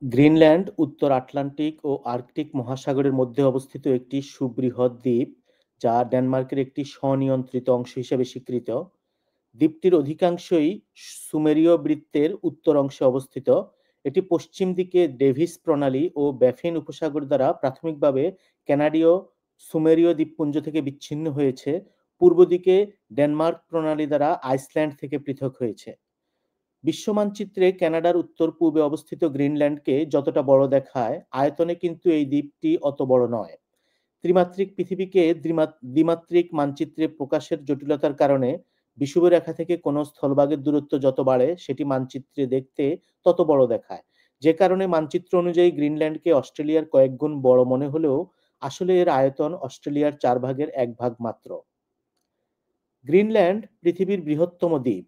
Greenland উত্তর Atlantic ও Arctic মহাসাগরের মধ্যে অবস্থিত একটি সুবৃহৎ দ্বীপ, যা ডেনমার্কের একটি স্বনিয়ন্ত্রিত অংশ হিসেবে স্বীকৃত। দ্বীপটির অধিকাংশই সুমেরীয় বৃত্তের উত্তর অংশে অবস্থিত। এটি পশ্চিম দিকে ডেভিস প্রণালী ও ব্যাফিন উপসাগর দ্বারা প্রাথমিকভাবে কানাডীয় সুমেরীয় দ্বীপপুঞ্জ থেকে বিচ্ছিন্ন হয়েছে। পূর্ব দিকে ডেনমার্ক প্রণালী দ্বারা আইসল্যান্ড থেকে পৃথক হয়েছে। বিশ্ব মানচিত্রে কানাডার উত্তর-পূর্বে অবস্থিত গ্রিনল্যান্ডকে যতটা বড় দেখায়, আয়তনে কিন্তু এই দ্বীপটি অত বড় নয়। ত্রিমাত্রিক পৃথিবীকে দ্বিমাত্রিক মানচিত্রে প্রকাশের জটিলতার কারণে বিষুবরেখা থেকে কোনো স্থলভাগের দূরত্ব যত বাড়ে, সেটি মানচিত্রে দেখতে তত বড় দেখায়। যে কারণে মানচিত্র অনুযায়ী গ্রিনল্যান্ডকে অস্ট্রেলিয়ার কয়েক গুণ বড় মনে হলেও আসলে এর আয়তন অস্ট্রেলিয়ার 4 ভাগের 1 ভাগ মাত্র। গ্রিনল্যান্ড পৃথিবীর বৃহত্তম দ্বীপ।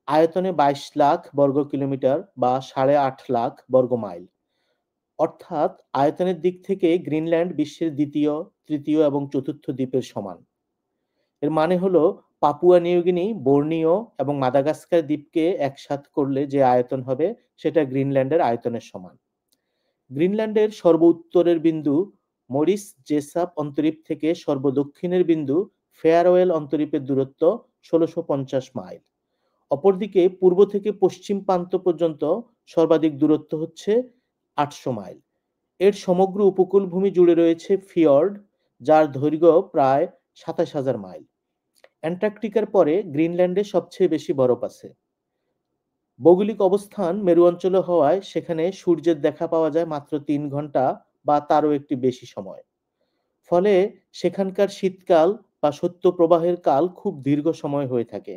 আয়তনে 22 লাখ বর্গ কিলোমিটার বা 8.5 লাখ বর্গ মাইল। অর্থাৎ আয়তনের দিক থেকে গ্রিনল্যান্ড বিশ্বের দ্বিতীয়, তৃতীয় এবং চতুর্থ দ্বীপের সমান। এর মানে হলো পাপুয়া নিউগিনি, বোর্নিও এবং মাদাগাস্কার দ্বীপকে একসাথে করলে যে আয়তন হবে, সেটা গ্রিনল্যান্ডের আয়তনের সমান। গ্রিনল্যান্ডের সর্ব উত্তরের বিন্দু মরিস জেসাপ অন্তরীপ থেকে সর্বদক্ষিণের বিন্দু ফেয়ারওয়েল অন্তরীপের দূরত্ব 1650 মাইল। অপরদিকে পূর্ব থেকে পশ্চিম প্রান্ত পর্যন্ত সর্বাধিক দূরত্ব হচ্ছে 800 মাইল। এর সমগ্র উপকূলভূমি জুড়ে রয়েছে ফিয়র্ড, যার দৈর্ঘ্য প্রায় 27,000 মাইল। অ্যান্টার্কটিকার পরে গ্রিনল্যান্ডে সবচেয়ে বেশি বরফ আছে। ভৌগোলিক অবস্থান মেরু অঞ্চলে হওয়ায় সেখানে সূর্যের দেখা পাওয়া যায় মাত্র 3 ঘন্টা বা তারও একটি বেশি সময়। ফলে সেখানকার শীতকাল বা শৈত্যপ্রবাহের কাল খুব দীর্ঘ সময় হয়ে থাকে।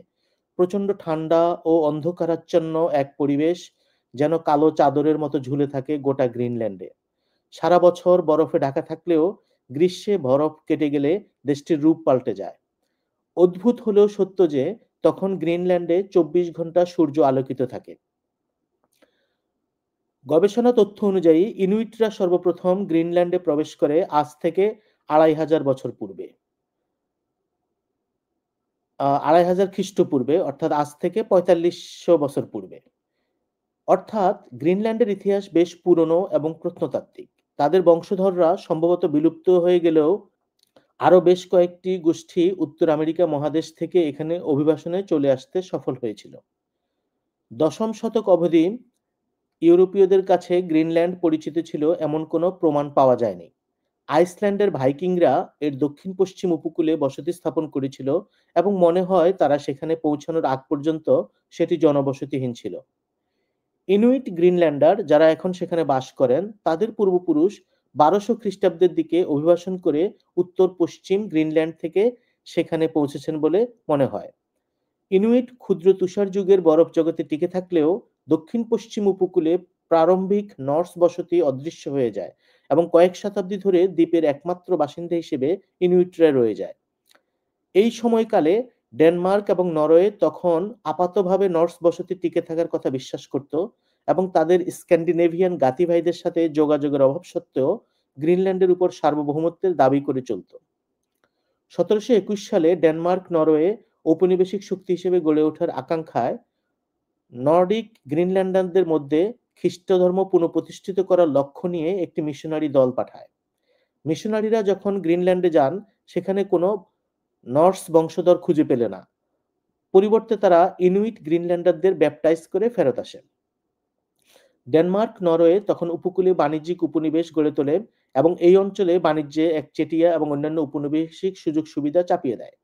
প্রচণ্ড ঠান্ডা ও অন্ধকারাচ্ছন্ন এক পরিবেশ যেন কালো চাদরের মতো ঝুলে থাকে গোটা গ্রিনল্যান্ডে। সারা বছর বরফে ঢাকা থাকলেও গ্রীষ্মে বরফ কেটে গেলে দেশটির রূপ পাল্টে যায়। অদ্ভুত হলেও সত্য যে তখন গ্রিনল্যান্ডে 24 ঘন্টা সূর্য আলোকিত থাকে। গবেষণা তথ্য অনুযায়ী ইনুইটরা সর্বপ্রথম গ্রিনল্যান্ডে প্রবেশ করে আজ থেকে 2500 বছর পূর্বে। 2500 খ্রিস্টপূর্বে, অর্থাৎ আজ থেকে 4500 বছর পূর্বে। অর্থাৎ গ্রিনল্যান্ডের ইতিহাস বেশ পুরনো এবং প্রত্নতাত্ত্বিক। তাদের বংশধররা সম্ভবত বিলুপ্ত হয়ে গেলেও আরও বেশ কয়েকটি গোষ্ঠী উত্তর আমেরিকা মহাদেশ থেকে এখানে অভিবাসনে চলে আসতে সফল হয়েছিল। 10ম শতক অবধি ইউরোপীয়দের কাছে গ্রিনল্যান্ড পরিচিত ছিল এমন কোনো প্রমাণ পাওয়া যায়নি। আইসল্যান্ডের ভাইকিংরা এর দক্ষিণ-পশ্চিম উপকূলে বসতি স্থাপন করেছিল এবং মনে হয় তারা সেখানে পৌঁছানোর আগ পর্যন্ত সেটি জনবসতিহীন ছিল। ইনুইট গ্রিনল্যান্ডার যারা এখন সেখানে বাস করেন, তাদের পূর্বপুরুষ 1200 খ্রিস্টাব্দের দিকে অভিবাসন করে উত্তর-পশ্চিম গ্রিনল্যান্ড থেকে সেখানে পৌঁছেছেন বলে মনে হয়। ইনুইট ক্ষুদ্র তুষার যুগের বরফ জগতে টিকে থাকলেও দক্ষিণ-পশ্চিম উপকূলে প্রারম্ভিক নর্স বসতি অদৃশ্য হয়ে যায় এবং কয়েক শতাব্দী ধরে দ্বীপের একমাত্র বাসিন্দা হিসেবে ইনুইটরা রয়ে যায়। এই সময়কালে ডেনমার্ক এবং নরওয়ে তখন আপাতভাবে নর্স বসতি টিকে থাকার কথা বিশ্বাস করত এবং তাদের স্ক্যান্ডিনেভিয়ান গাতিভাইদের সাথে যোগাযোগের অভাব সত্ত্বেও গ্রিনল্যান্ডের উপর সার্বভৌমত্বের দাবি করে চলত। 1721 সালে ডেনমার্ক নরওয়ে ঔপনিবেশিক শক্তি হিসেবে গড়ে ওঠার আকাঙ্ক্ষায় নর্ডিক গ্রিনল্যান্ডারদের মধ্যে খ্রিস্ট ধর্ম পুনঃপ্রতিষ্ঠিত করার লক্ষ্য নিয়ে একটি মিশনারি দল পাঠায়। মিশনারিরা যখন গ্রিনল্যান্ডে যান, সেখানে কোনো নর্স বংশধর খুঁজে পেলে না। পরিবর্তে তারা ইনুইট গ্রিনল্যান্ডারদের ব্যাপটাইজ করে ফেরত আসে। ডেনমার্ক নরওয়ে তখন উপকূলে বাণিজ্যিক উপনিবেশ গড়ে তোলে এবং এই অঞ্চলে বাণিজ্যে একচেটিয়া এবং অন্যান্য উপনিবেশিক সুযোগ সুবিধা চাপিয়ে দেয়।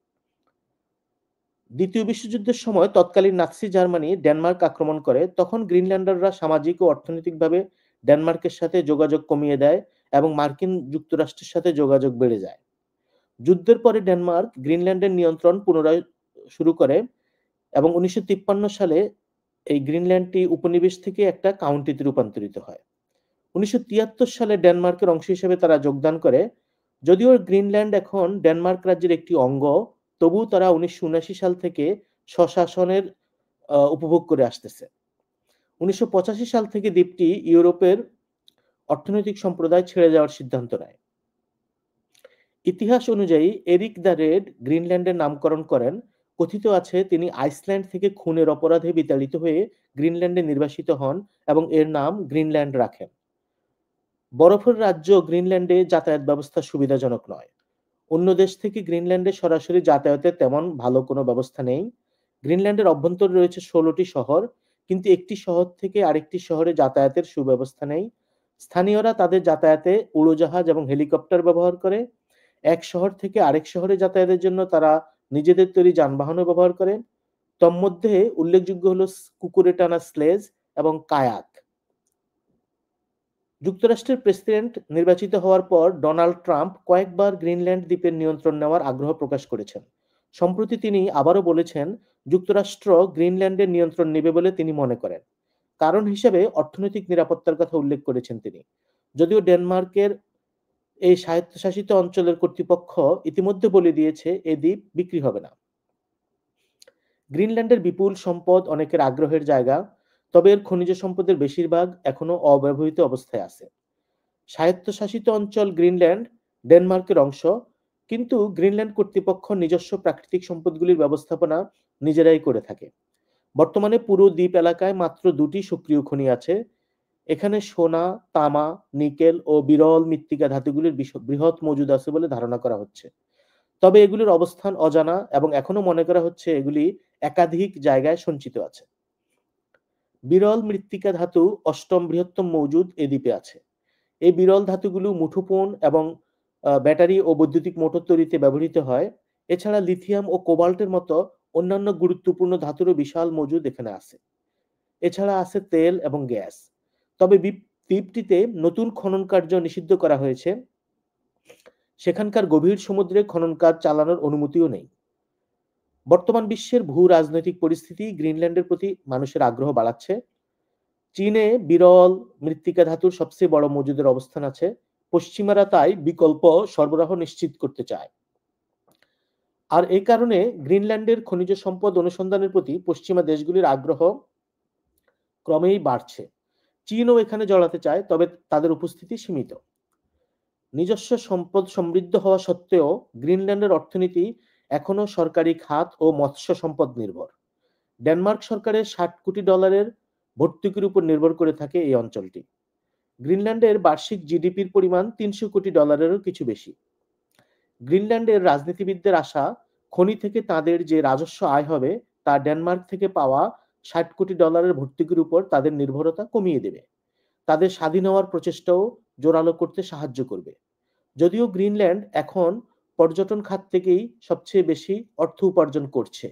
দ্বিতীয় বিশ্বযুদ্ধের সময় তৎকালীন নাৎসি জার্মানি ডেনমার্ক আক্রমণ করে। তখন গ্রিনল্যান্ডাররা সামাজিক ও অর্থনৈতিকভাবে ডেনমার্কের সাথে যোগাযোগ কমিয়ে দেয় এবং মার্কিন যুক্তরাষ্ট্রের সাথে যোগাযোগ বেড়ে যায়। যুদ্ধের পরে ডেনমার্ক গ্রিনল্যান্ডের নিয়ন্ত্রণ পুনরায় শুরু করে এবং 1953 সালে এই গ্রিনল্যান্ডটি উপনিবেশ থেকে একটা কাউন্টিতে রূপান্তরিত হয়। 1973 সালে ডেনমার্কের অংশ হিসেবে তারা যোগদান করে। যদিও গ্রিনল্যান্ড এখন ডেনমার্ক রাজ্যের একটি অঙ্গ, তবুও তারা 1979 সাল থেকে স্বশাসনের উপভোগ করে আসতেছে। 1985 সাল থেকে দ্বীপটি ইউরোপের অর্থনৈতিক সম্প্রদায় ছেড়ে যাওয়ার সিদ্ধান্ত নেয়। ইতিহাস অনুযায়ী এরিক দ্য রেড গ্রিনল্যান্ডের নামকরণ করেন। কথিত আছে তিনি আইসল্যান্ড থেকে খুনের অপরাধে বিতাড়িত হয়ে গ্রিনল্যান্ডে নির্বাসিত হন এবং এর নাম গ্রিনল্যান্ড রাখেন। বরফের রাজ্য গ্রিনল্যান্ডে যাতায়াত ব্যবস্থা সুবিধাজনক নয়। অন্য দেশ থেকে গ্রিনল্যান্ডে সরাসরি যাতায়াতের তেমন ভালো কোনো ব্যবস্থা নেই। গ্রিনল্যান্ডের অভ্যন্তরে রয়েছে ১৬টি শহর, কিন্তু একটি শহর থেকে আরেকটি শহরে যাতায়াতের সুব্যবস্থা নেই। স্থানীয়রা তাদের যাতায়াতে উড়োজাহাজ এবং হেলিকপ্টার ব্যবহার করে। এক শহর থেকে আরেক শহরে যাতায়াতের জন্য তারা নিজেদের তৈরি যানবাহনও ব্যবহার করে। তন্মধ্যে উল্লেখযোগ্য হলো কুকুরে টানা স্লেজ এবং কায়াক। যুক্তরাষ্ট্রের প্রেসিডেন্ট নির্বাচিত হওয়ার পর ডোনাল্ড ট্রাম্প কয়েকবার গ্রিনল্যান্ড দ্বীপের নিয়ন্ত্রণ নেওয়ার আগ্রহ প্রকাশ করেছেন। সম্প্রতি তিনি আবারও বলেছেন, যুক্তরাষ্ট্র গ্রিনল্যান্ডের নিয়ন্ত্রণ নেবে বলে তিনি মনে করেন। কারণ হিসেবে অর্থনৈতিক নিরাপত্তার কথা উল্লেখ করেছেন তিনি। যদিও ডেনমার্কের এই স্বায়ত্তশাসিত অঞ্চলের কর্তৃপক্ষ ইতিমধ্যে বলে দিয়েছে এ দ্বীপ বিক্রি হবে না। গ্রিনল্যান্ডের বিপুল সম্পদ অনেকের আগ্রহের জায়গা, তবে এর খনিজ সম্পদের বেশিরভাগ এখনো অব্যবহৃত অবস্থায় আছে। স্বায়ত্তশাসিত অঞ্চল গ্রিনল্যান্ড ডেনমার্কের অংশ, কিন্তু গ্রিনল্যান্ড কর্তৃপক্ষ নিজস্ব প্রাকৃতিক সম্পদগুলির ব্যবস্থাপনা নিজেরাই করে থাকে। বর্তমানে পুরো দ্বীপ এলাকায় মাত্র ২টি সক্রিয় খনি আছে। এখানে সোনা, তামা, নিকেল ও বিরল মৃত্তিকা ধাতুগুলির বৃহৎ মজুদ আছে বলে ধারণা করা হচ্ছে। তবে এগুলির অবস্থান অজানা এবং এখনো মনে করা হচ্ছে এগুলি একাধিক জায়গায় সঞ্চিত আছে। বিরল মৃত্তিকা ধাতু ৮ম বৃহত্তম মজুদ এ দ্বীপে আছে। এই বিরল ধাতুগুলো মুঠোফোন এবং ব্যাটারি ও বৈদ্যুতিক মোটর তৈরিতে ব্যবহৃত হয়। এছাড়া লিথিয়াম ও কোবাল্টের মতো অন্যান্য গুরুত্বপূর্ণ ধাতুরও বিশাল মজুদ এখানে আছে। এছাড়া আছে তেল এবং গ্যাস। তবে দ্বীপটিতে নতুন খনন কার্য নিষিদ্ধ করা হয়েছে। সেখানকার গভীর সমুদ্রে খনন কাজ চালানোর অনুমতিও নেই। বর্তমান বিশ্বের ভূ রাজনৈতিক পরিস্থিতি গ্রিনল্যান্ডের প্রতি মানুষের আগ্রহ বাড়াচ্ছে। চীনে বিরল মৃত্তিকা ধাতুর সবচেয়ে বড় মজুদের অবস্থান আছে। পশ্চিমারা তাই বিকল্প সরবরাহ নিশ্চিত করতে চায়। আর এই কারণে গ্রিনল্যান্ডের খনিজ সম্পদ অনুসন্ধানের প্রতি পশ্চিমা দেশগুলির আগ্রহ ক্রমেই বাড়ছে। চীনও এখানে জড়াতে চায়, তবে তাদের উপস্থিতি সীমিত। নিজস্ব সম্পদ সমৃদ্ধ হওয়া সত্ত্বেও গ্রিনল্যান্ডের অর্থনীতি এখনো সরকারি খাত ও মৎস্য সম্পদ নির্ভর। ডেনমার্ক সরকারের $৬০ কোটি ভর্তুকির উপর নির্ভর করে থাকে এই অঞ্চলটি। গ্রিনল্যান্ডের বার্ষিক জিডিপির পরিমাণ $৩০০ কোটি কিছু বেশি। গ্রিনল্যান্ডের রাজনীতিবিদদের আশা, খনি থেকে তাদের যে রাজস্ব আয় হবে তা ডেনমার্ক থেকে পাওয়া $৬০ কোটি ভর্তুকির উপর তাদের নির্ভরতা কমিয়ে দেবে। তাদের স্বাধীন হওয়ার প্রচেষ্টাও জোরালো করতে সাহায্য করবে। যদিও গ্রিনল্যান্ড এখন পর্যটন খাত থেকেই সবচেয়ে বেশি অর্থ উপার্জন করছে।